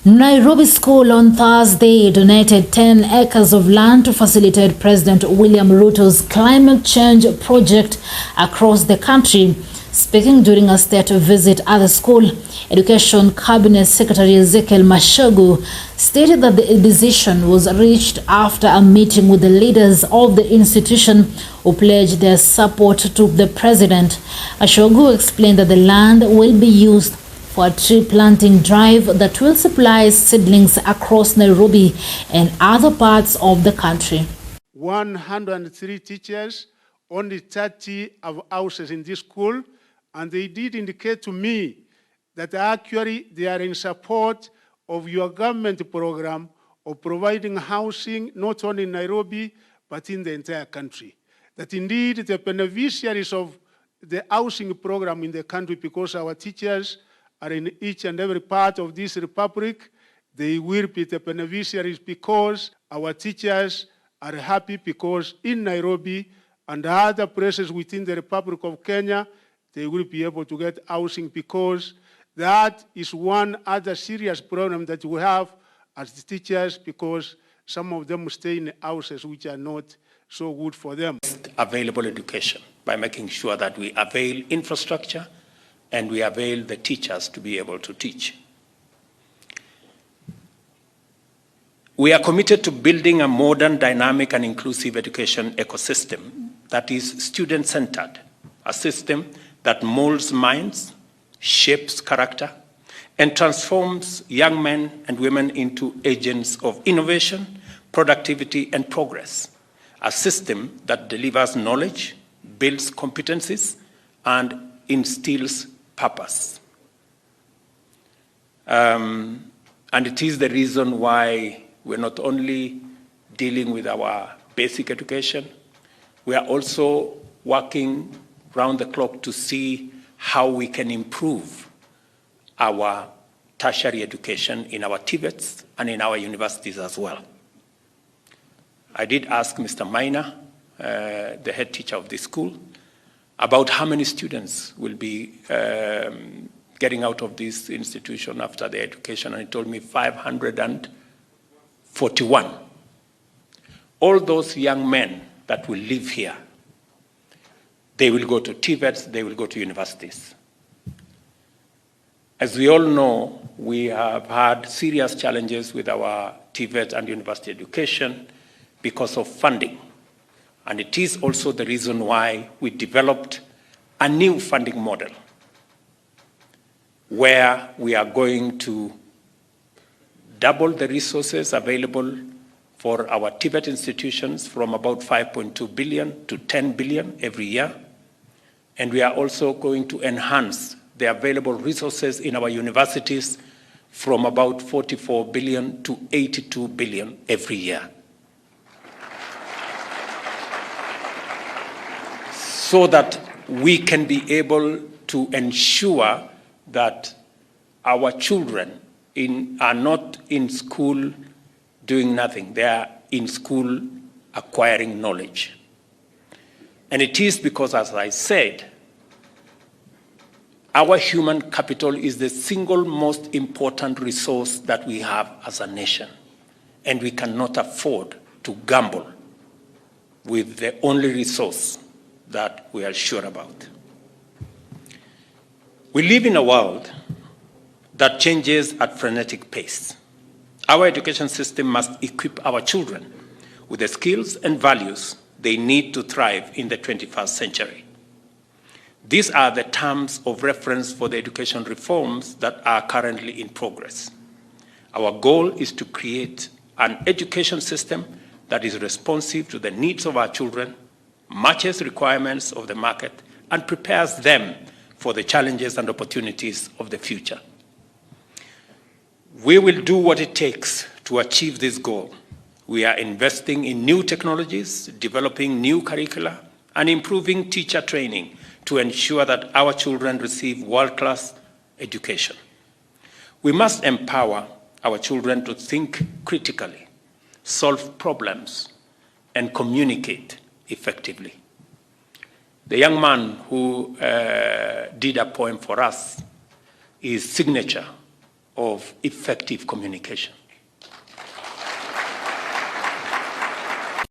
Nairobi School on Thursday donated 10 acres of land to facilitate President William Ruto's climate change project across the country. Speaking during a state visit at the school, Education Cabinet Secretary Ezekiel Mashogu stated that the decision was reached after a meeting with the leaders of the institution who pledged their support to the president. Mashogu explained that the land will be used for a tree planting drive that will supply seedlings across Nairobi and other parts of the country. 103 teachers, only 30 have houses in this school, and they did indicate to me that actually they are in support of your government program of providing housing not only in Nairobi but in the entire country. That indeed the beneficiaries of the housing program in the country, because our teachers are in each and every part of this republic, they will be the beneficiaries because our teachers are happy because in Nairobi and other places within the Republic of Kenya, they will be able to get housing, because that is one other serious problem that we have as the teachers, because some of them stay in houses which are not so good for them. Available education by making sure that we avail infrastructure and we avail the teachers to be able to teach. We are committed to building a modern, dynamic, and inclusive education ecosystem that is student-centered, a system that molds minds, shapes character, and transforms young men and women into agents of innovation, productivity, and progress. A system that delivers knowledge, builds competencies, and instills purpose. And it is the reason why we're not only dealing with our basic education, we are also working round the clock to see how we can improve our tertiary education in our TVETs and in our universities as well. I did ask Mr. Maina, the head teacher of this school, about how many students will be getting out of this institution after their education, and he told me 541. All those young men that will live here, they will go to TVETs, they will go to universities. As we all know, we have had serious challenges with our TVET and university education because of funding. And it is also the reason why we developed a new funding model where we are going to double the resources available for our TVET institutions from about 5.2 billion to 10 billion every year. And we are also going to enhance the available resources in our universities from about 44 billion to 82 billion every year, so that we can be able to ensure that our children are not in school doing nothing. They are in school acquiring knowledge. And it is because, as I said, our human capital is the single most important resource that we have as a nation. And we cannot afford to gamble with the only resource that we are sure about. We live in a world that changes at frenetic pace. Our education system must equip our children with the skills and values they need to thrive in the 21st century. These are the terms of reference for the education reforms that are currently in progress. Our goal is to create an education system that is responsive to the needs of our children, matches requirements of the market, and prepares them for the challenges and opportunities of the future. We will do what it takes to achieve this goal. We are investing in new technologies, developing new curricula, and improving teacher training to ensure that our children receive world-class education. We must empower our children to think critically, solve problems, and communicate effectively. The young man who did a poem for us, his signature of effective communication.